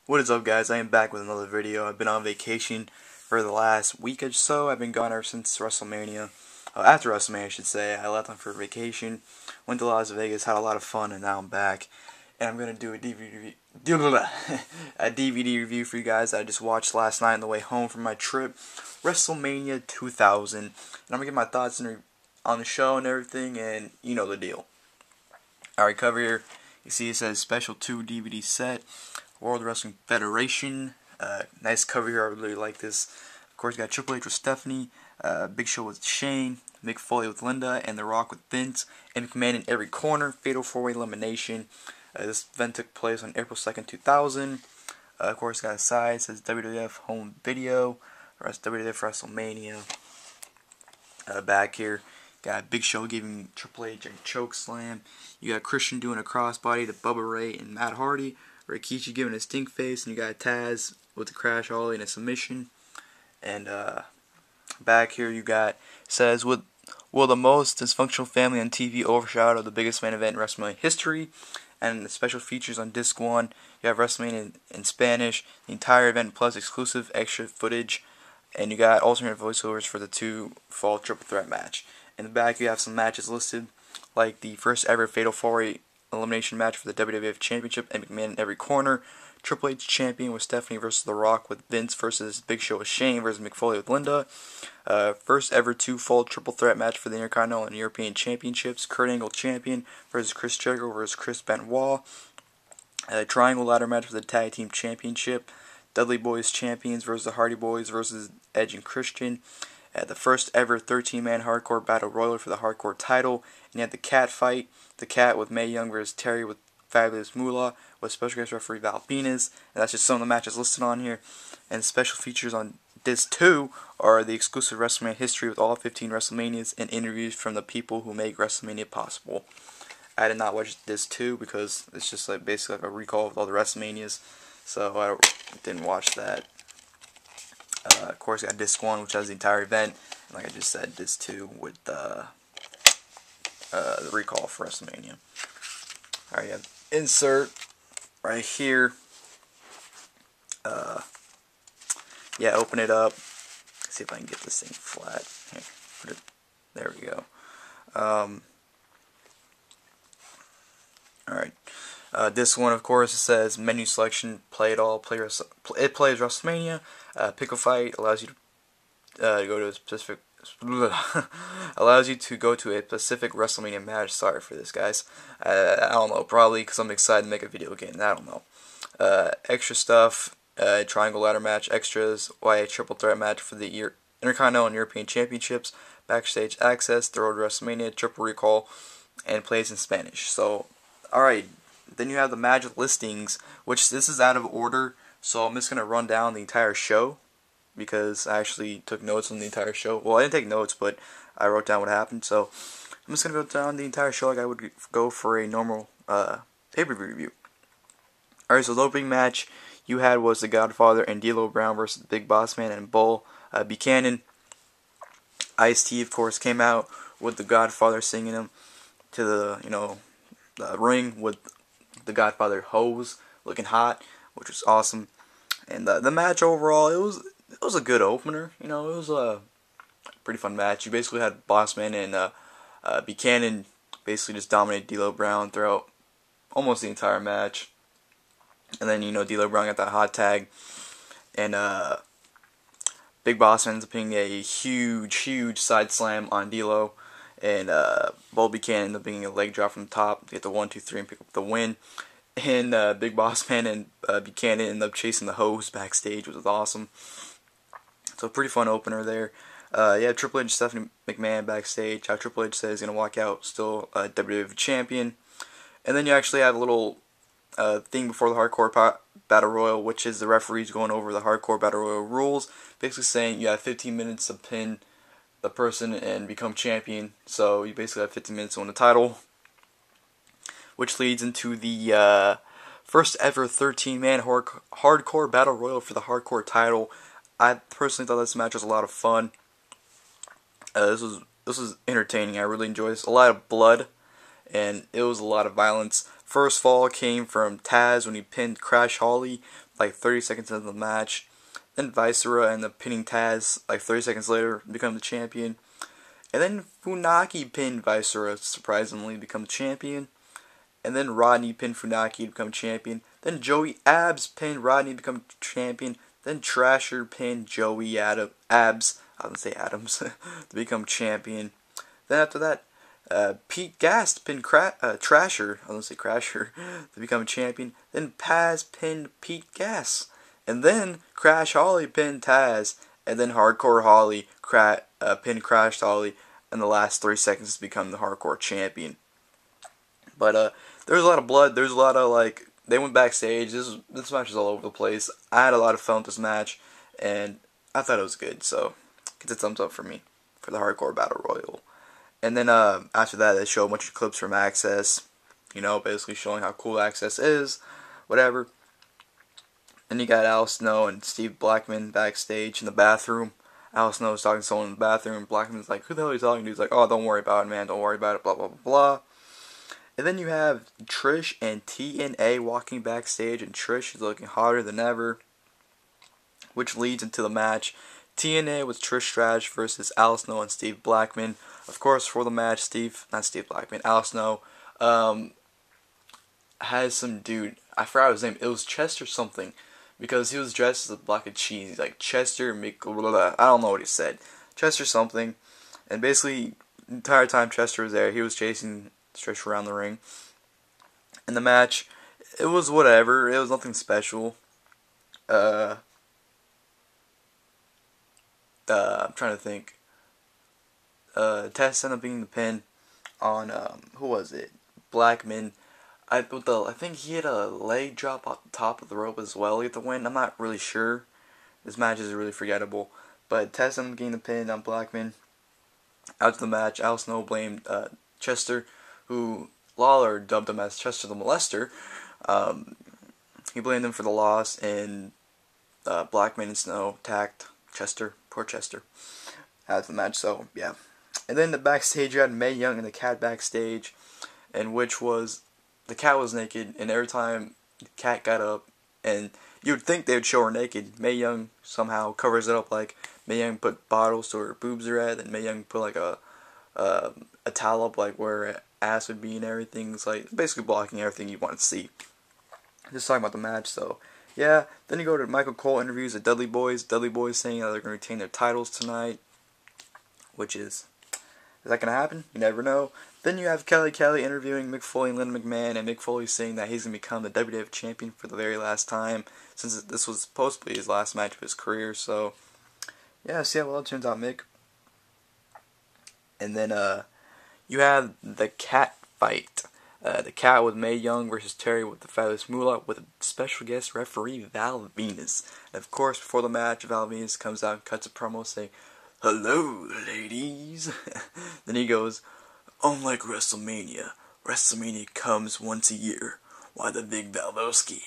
What is up, guys? I am back with another video. I've been on vacation for the last week or so. I've been gone ever since WrestleMania. After WrestleMania, I should say. I left on for vacation, went to Las Vegas, had a lot of fun, and now I'm back. And I'm going to do a DVD review for you guys I just watched last night on the way home from my trip, WrestleMania 2000. And I'm going to get my thoughts on the show and everything, and you know the deal. Alright, cover here. You see it says Special 2 DVD set. World Wrestling Federation. Nice cover here. I really like this. Of course, you got Triple H with Stephanie, Big Show with Shane, Mick Foley with Linda, and The Rock with Vince, and McMahon in every corner. Fatal 4-Way Elimination. This event took place on April 2nd, 2000. Of course, got a side. It says WWF Home Video. WWF WrestleMania. Back here, got Big Show giving Triple H a choke slam. You got Christian doing a crossbody to Bubba Ray and Matt Hardy. Rikishi giving a stink face, and you got Taz with the crash ollie and a submission. And back here you got, says, will the most dysfunctional family on TV overshadow the biggest main event in WrestleMania history? And the special features on disc 1, you have WrestleMania in Spanish, the entire event plus exclusive extra footage, and you got alternate voiceovers for the 2 fall triple threat match. In the back you have some matches listed, like the first ever Fatal 4-Way Elimination match for the WWF Championship, and McMahon in every corner. Triple H champion with Stephanie versus The Rock, with Vince versus Big Show with Shane versus Mick Foley with Linda. First ever 2-fall triple threat match for the Intercontinental and European Championships. Kurt Angle champion versus Chris Jericho versus Chris Benoit. Triangle ladder match for the Tag Team Championship. Dudley Boyz champions versus the Hardy Boys versus Edge and Christian. The first ever 13-man hardcore battle royal for the hardcore title. And you had the cat fight. The cat with Mae Young versus Terri with Fabulous Moolah with special guest referee Venis. And that's just some of the matches listed on here. And special features on Disc 2 are the exclusive WrestleMania history with all 15 WrestleManias and interviews from the people who make WrestleMania possible. I did not watch Disc 2 because it's just like basically like a recall of all the WrestleManias. So I didn't watch that. Of course, I got Disc 1, which has the entire event. And like I just said, Disc 2 with the recall for WrestleMania. Alright, you have insert right here. Yeah, open it up. Let's see if I can get this thing flat. Here, put it. There we go. Alright. This one, of course, it says menu selection, play it all, it plays WrestleMania. Pick a fight allows you to go to a specific allows you to go to a specific WrestleMania match. Sorry for this, guys. I don't know, probably because I'm excited to make a video again. I don't know. Extra stuff, triangle ladder match, extras, a triple threat match for the Intercontinental and European Championships, backstage access, the road to WrestleMania, triple recall, and plays in Spanish. So, alright. Then you have the match listings, which this is out of order, so I'm just going to run down the entire show, because I actually took notes on the entire show. Well, I didn't take notes, but I wrote down what happened, so I'm just going to go down the entire show like I would go for a normal pay-per-view review. Alright, so the opening match you had was The Godfather and D'Lo Brown versus Big Boss Man and Bull Buchanan. Ice-T, of course, came out with The Godfather singing him to the ring with The Godfather hose looking hot, which was awesome. And the match overall, it was a good opener. It was a pretty fun match. You basically had Bossman and Buchanan basically just dominate D'Lo Brown throughout almost the entire match. And then D'Lo Brown got that hot tag, and Big Boss ends up being a huge side slam on D'Lo. And Bull Buchanan ended up being a leg drop from the top to get the 1, 2, 3 and pick up the win. And Big Boss Man and Buchanan ended up chasing the hose backstage, which was awesome. So pretty fun opener there. Yeah, Triple H and Stephanie McMahon backstage. How Triple H says he's going to walk out still WWF champion. And then you actually have a little thing before the Hardcore Battle Royal, which is the referees going over the Hardcore Battle Royal rules. Basically saying you have 15 minutes to pin the person and become champion. So you basically have 15 minutes to win the title, which leads into the first ever 13-man hardcore battle royal for the hardcore title. I personally thought this match was a lot of fun. This was entertaining. I really enjoyed this. A lot of blood, and it was a lot of violence. First fall came from Taz when he pinned Crash Holly like 30 seconds into the match. Then Viscera ended up pinning Taz like 30 seconds later to become the champion. And then Funaki pinned Viscera, surprisingly, to become the champion. And then Rodney pinned Funaki to become champion. Then Joey Abs pinned Rodney to become champion. Then Trasher pinned Joey Abs, I was going to say Adams, to become champion. Then after that, Pete Gas pinned Trasher, I was going to say Crasher, to become champion. Then Paz pinned Pete Gas. And then Crash Holly pinned Taz. And then Hardcore Holly pinned Crash Holly in the last 3 seconds to become the Hardcore champion. But there was a lot of blood. There's a lot of, like, they went backstage. This match was all over the place. I had a lot of fun with this match, and I thought it was good. So, get a thumbs up for me for the Hardcore Battle Royal. And then after that, they show a bunch of clips from Access. You know, basically showing how cool Access is. Whatever. Then you got Al Snow and Steve Blackman backstage in the bathroom. Al Snow was talking to someone in the bathroom. Blackman's like, who the hell are you talking to? He's like, oh, don't worry about it, man. Don't worry about it, blah, blah, blah, blah. And then you have Trish and TNA walking backstage, and Trish is looking hotter than ever, which leads into the match. TNA with Trish Stratus versus Al Snow and Steve Blackman. Of course, for the match, Al Snow has some dude, I forgot his name, it was Chester something, because he was dressed as a block of cheese. He's like, Chester, I don't know what he said. Chester something. And basically, the entire time Chester was there, he was chasing Trish around the ring. In the match, it was whatever. It was nothing special. I'm trying to think. Tess ended up being the pin on, who was it? Blackman. I think he had a leg drop off the top of the rope as well to get the win. I'm not really sure. This match is really forgettable. But Tess ended up getting the pin on Blackman. After the match, Al Snow blamed Chester, who Lawler dubbed him as Chester the Molester. He blamed him for the loss, and Blackman and Snow attacked Chester. Poor Chester. After the match, so yeah. And then the backstage, you had Mae Young and the Cat backstage, in which was the Cat was naked, and every time the Cat got up, and you would think they would show her naked, Mae Young somehow covers it up, like Mae Young put bottles to her boobs are at, and Mae Young put like a towel up like where her ass would be and everything. It's like basically blocking everything you want to see. Just talking about the match, so yeah. Then you go to Michael Cole interviews the Dudley Boyz. Dudley Boyz saying that they're going to retain their titles tonight, which is that going to happen? You never know. Then you have Kelly interviewing Mick Foley and Lynn McMahon, and Mick Foley saying that he's going to become the WWF champion for the very last time, since this was supposed to be his last match of his career. So yeah, see how well it turns out, Mick. And then you have the Cat fight. The Cat with Mae Young versus Terri with the Fabulous Moolah with a special guest referee, Val Venis. And of course, before the match, Val Venis comes out and cuts a promo saying, "Hello, ladies." Then he goes, "Unlike WrestleMania, WrestleMania comes once a year, while the Big Valvoski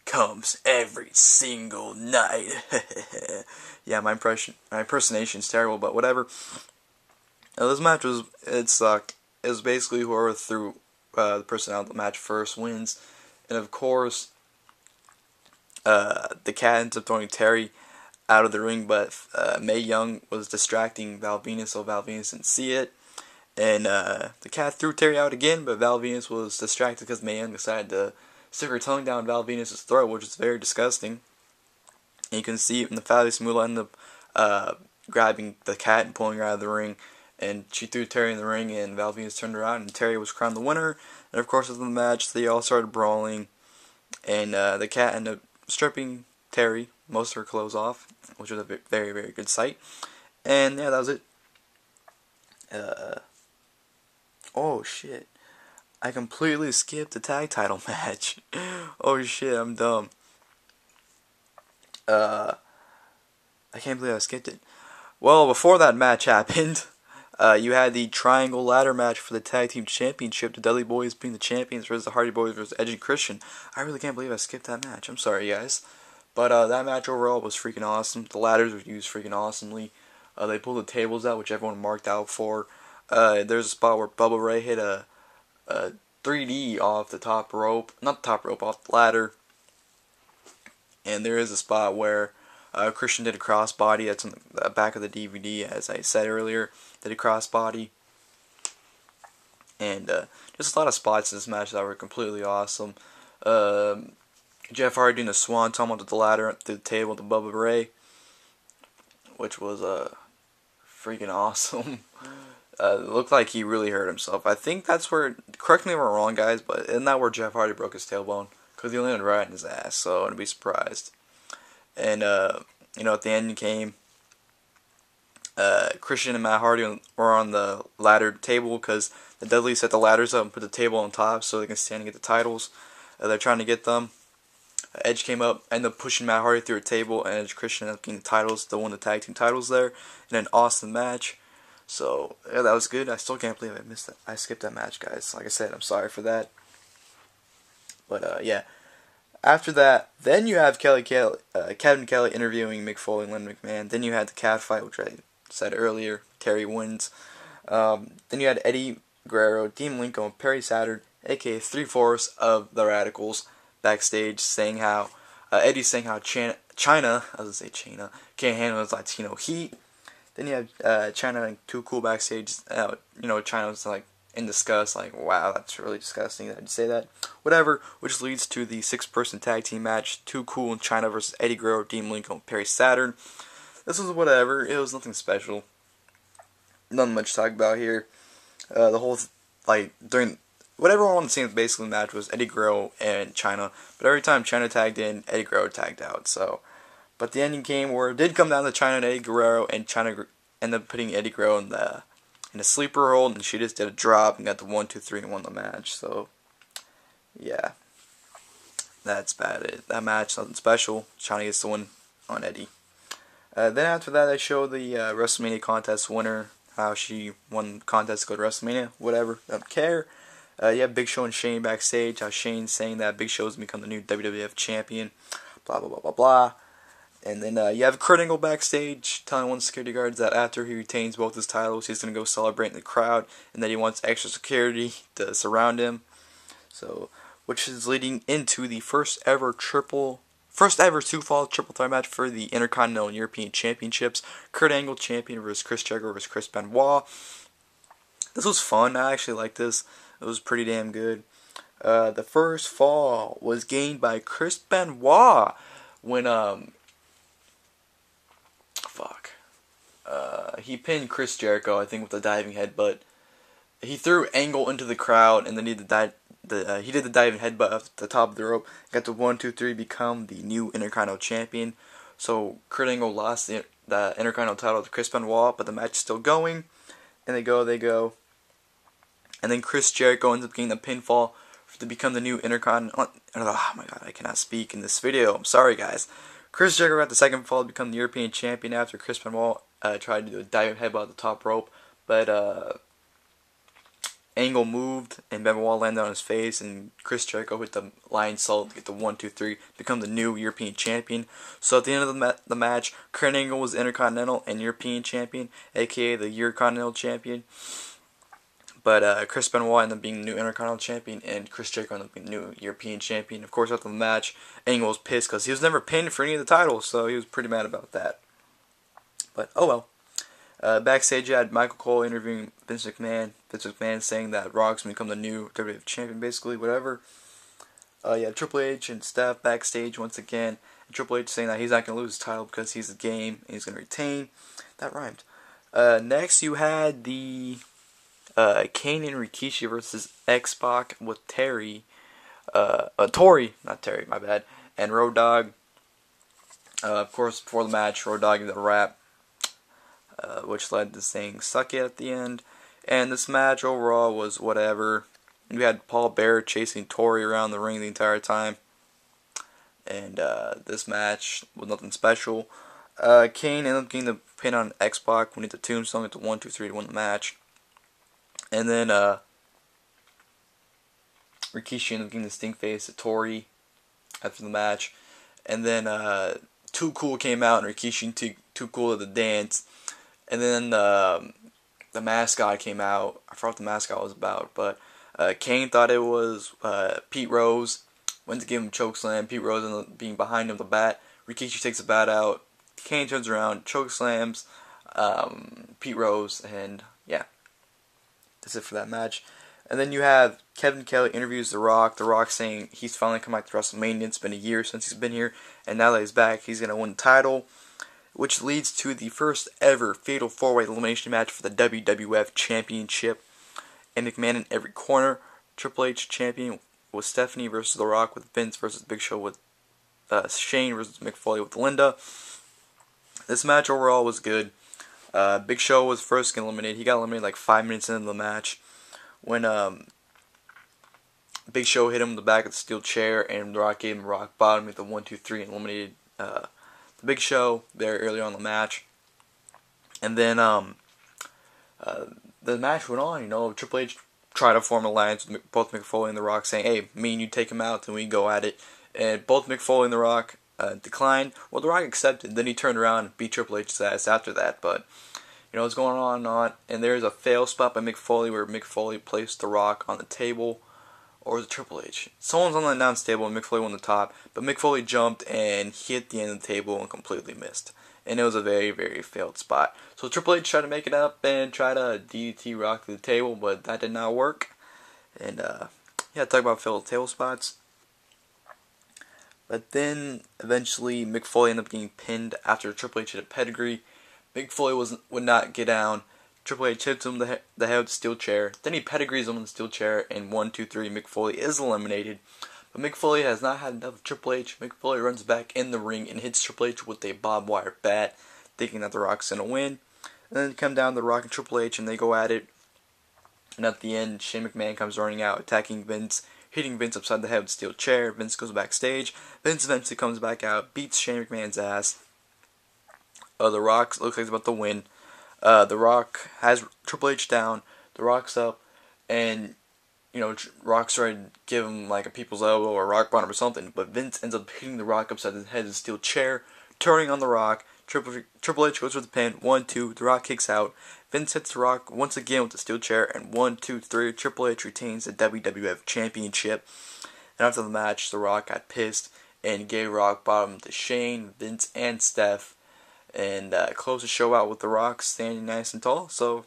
comes every single night." Yeah, my impersonation's terrible, but whatever. Now, this match it sucked. It was basically whoever threw the person out of the match first wins. And of course, the Cat ends up throwing Terri out of the ring, but Mae Young was distracting Val Venis, so Val Venis didn't see it. And the Cat threw Terri out again, but Val Venis was distracted because Mae Young decided to stick her tongue down Val Venis' throat, which is very disgusting. And you can see it in the Fabulous Moolah ended up grabbing the Cat and pulling her out of the ring. And she threw Terri in the ring, and Val Venis turned her out, and Terri was crowned the winner. And of course, after the match, they all started brawling, and the Cat ended up stripping Terri most of her clothes off, which was a very, very good sight. And yeah, that was it. Oh shit, I completely skipped the tag title match. Oh shit, I'm dumb. I can't believe I skipped it. Well, before that match happened, you had the Triangle Ladder match for the Tag Team Championship. The Dudley Boyz being the champions versus the Hardy Boyz versus Edge and Christian. I really can't believe I skipped that match. I'm sorry, guys. But that match overall was freaking awesome. The ladders were used freaking awesomely. They pulled the tables out, which everyone marked out for. There's a spot where Bubba Ray hit a 3D off the top rope, not the top rope, off the ladder. And there is a spot where Christian did a crossbody. That's on the back of the DVD, as I said earlier. Did a crossbody. And just a lot of spots in this match that were completely awesome. Jeff Hardy doing the swan tumble to the ladder through the table to Bubba Ray, which was freaking awesome. It looked like he really hurt himself. I think that's where, correct me if I'm wrong, guys, but isn't that where Jeff Hardy broke his tailbone? Because he landed right in his ass, so I wouldn't be surprised. And, you know, at the end came, Christian and Matt Hardy were on the ladder table because the Dudley set the ladders up and put the table on top so they can stand and get the titles. They're trying to get them. Edge came up, ended up pushing Matt Hardy through a table, and Edge Christian ended up getting the titles. They won the tag team titles there in an awesome match. So, yeah, that was good. I still can't believe I missed that. I skipped that match, guys. Like I said, I'm sorry for that. But, yeah. After that, then you have Kevin Kelly interviewing Mick Foley and Lynn McMahon. Then you had the cat fight, which I said earlier. Terri wins. Then you had Eddie Guerrero, Dean Malenko, and Perry Saturn, a.k.a. 3/4 of the Radicals, backstage saying how, Eddie's saying how Chyna, I was going to say Chyna, can't handle his Latino heat. Then you have Chyna and Too Cool backstage. You know, Chyna was like in disgust, like, wow, that's really disgusting that I'd say that. Whatever, which leads to the 6-person tag team match, Too Cool and Chyna versus Eddie Guerrero, Dean Malenko, and Perry Saturn. This was whatever, it was nothing special. Nothing much to talk about here. The whole, during, whatever I wanted to see in the basically match was Eddie Guerrero and Chyna, but every time Chyna tagged in, Eddie Guerrero tagged out, so. But the ending came where it did come down to Chyna and Eddie Guerrero, and Chyna ended up putting Eddie Guerrero in a sleeper hold, and she just did a drop and got the 1, 2, 3 and won the match. So, yeah, that's about it. That match, nothing special. Chyna gets the win on Eddie. Then after that, I showed the WrestleMania contest winner, how she won the contest to go to WrestleMania. Whatever, don't care. You have Big Show and Shane backstage. How Shane's saying that Big Show's become the new WWF champion. Blah blah blah blah blah. And then you have Kurt Angle backstage telling one of the security guards that after he retains both his titles, he's going to go celebrate in the crowd, and that he wants extra security to surround him. So, which is leading into the first ever two-fall triple threat match for the Intercontinental and European Championships. Kurt Angle champion versus Chris Jericho versus Chris Benoit. This was fun. I actually liked this. It was pretty damn good. The first fall was gained by Chris Benoit when he pinned Chris Jericho, I think, with a diving headbutt. He threw Angle into the crowd, and then he did the diving headbutt off the top of the rope. Got the 1, 2, 3, become the new Intercontinental champion. So Kurt Angle lost the Intercontinental title to Chris Benoit, but the match is still going. And they go. And then Chris Jericho ends up getting the pinfall to become the new Intercontinental. Oh my god, I cannot speak in this video. I'm sorry, guys. Chris Jericho got the second fall to become the European champion after Chris Benoit tried to do a diving headbutt at the top rope, but Angle moved and Benoit landed on his face, and Chris Jericho hit the lion salt to get the 1, 2, 3, become the new European champion. So at the end of the match, Kurt Angle was Intercontinental and European champion, aka the Intercontinental champion. But Chris Benoit ended up being the new Intercontinental champion, and Chris Jericho ended up being the new European champion. Of course, after the match, Angle was pissed because he was never pinned for any of the titles, so he was pretty mad about that. But, oh well. Backstage, you had Michael Cole interviewing Vince McMahon. Vince McMahon saying that Rock's going to become the new WWF champion, basically, whatever. You had Triple H and Steph backstage once again. And Triple H saying that he's not going to lose his title because he's the game and he's going to retain. That rhymed. Next, you had the Kane and Rikishi versus X-Pac with Terri. Tori, not Terri, my bad. And Road Dogg. Of course, before the match, Road Dogg did a rap, which led to saying "suck it" at the end. And this match overall was whatever. We had Paul Bearer chasing Tori around the ring the entire time. And this match was nothing special. Kane ended up getting the pin on X-Pac when he hit the tombstone at the 1, 2, 3 to win the match. And then Rikishi ended up getting the stink face to Tori after the match. And then Too Cool came out, and Rikishi Too Cool to the dance. And then the mascot came out. I forgot what the mascot was about, but Kane thought it was Pete Rose. Went to give him a chokeslam. Pete Rose ended up being behind him with the bat. Rikishi takes the bat out. Kane turns around, chokeslams Pete Rose, and yeah, that's it for that match. And then you have Kevin Kelly interviews The Rock. The Rock saying he's finally come back to WrestleMania. It's been a year since he's been here, and now that he's back, he's going to win the title, which leads to the first ever Fatal 4-Way Elimination match for the WWF Championship. And McMahon in every corner. Triple H champion with Stephanie versus The Rock, with Vince versus Big Show, with Shane versus Mick Foley with Linda. This match overall was good. Big Show was first eliminated. He got eliminated like 5 minutes into the match when Big Show hit him in the back of the steel chair, and The Rock gave him a rock bottom with the 1-2-3 and eliminated the Big Show there earlier on in the match. And then the match went on. You know, Triple H tried to form an alliance with both Mick Foley and The Rock, saying, "Hey, me and you take him out, and we go at it." And both Mick Foley and The Rock declined. Well, The Rock accepted. Then he turned around and beat Triple H's ass after that. But you know, it's going on and on. And there's a fail spot by Mick Foley where Mick Foley placed The Rock on the table. Or was it Triple H? Someone's on the announce table and Mick Foley won the top. But Mick Foley jumped and hit the end of the table and completely missed. And it was a very, very failed spot. So Triple H tried to make it up and try to DDT Rock through the table, but that did not work. And yeah, talk about failed table spots. But then eventually Mick Foley ended up getting pinned after Triple H hit a pedigree. Mick Foley would not get down. Triple H hits him the head with the steel chair. Then he pedigrees him in the steel chair, and 1-2-3, Mick Foley is eliminated. But Mick Foley has not had enough of Triple H. Mick Foley runs back in the ring and hits Triple H with a barbed wire bat, thinking that The Rock's going to win. And then come down The Rock and Triple H, and they go at it. And at the end, Shane McMahon comes running out, attacking Vince, hitting Vince upside the head with a steel chair. Vince goes backstage. Vince eventually comes back out, beats Shane McMahon's ass. The Rock looks like he's about to win. The Rock has Triple H down. The Rock's up, and you know, Rock's trying to give him like a people's elbow or a rock bottom or something, but Vince ends up hitting The Rock upside the head with a steel chair, turning on The Rock. Triple H goes for the pin. 1-2. The Rock kicks out. Vince hits The Rock once again with the steel chair, and 1-2-3. Triple H retains the WWF Championship. And after the match, The Rock got pissed and gave rock bottom to Shane, Vince, and Steph, and closed the show out with The Rock standing nice and tall. So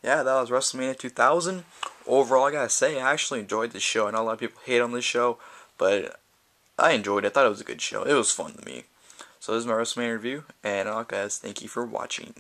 yeah, that was WrestleMania 2000. Overall, I gotta say, I actually enjoyed this show. I know a lot of people hate on this show, but I enjoyed it. I thought it was a good show. It was fun to me. So this is my WrestleMania review, and guys, thank you for watching.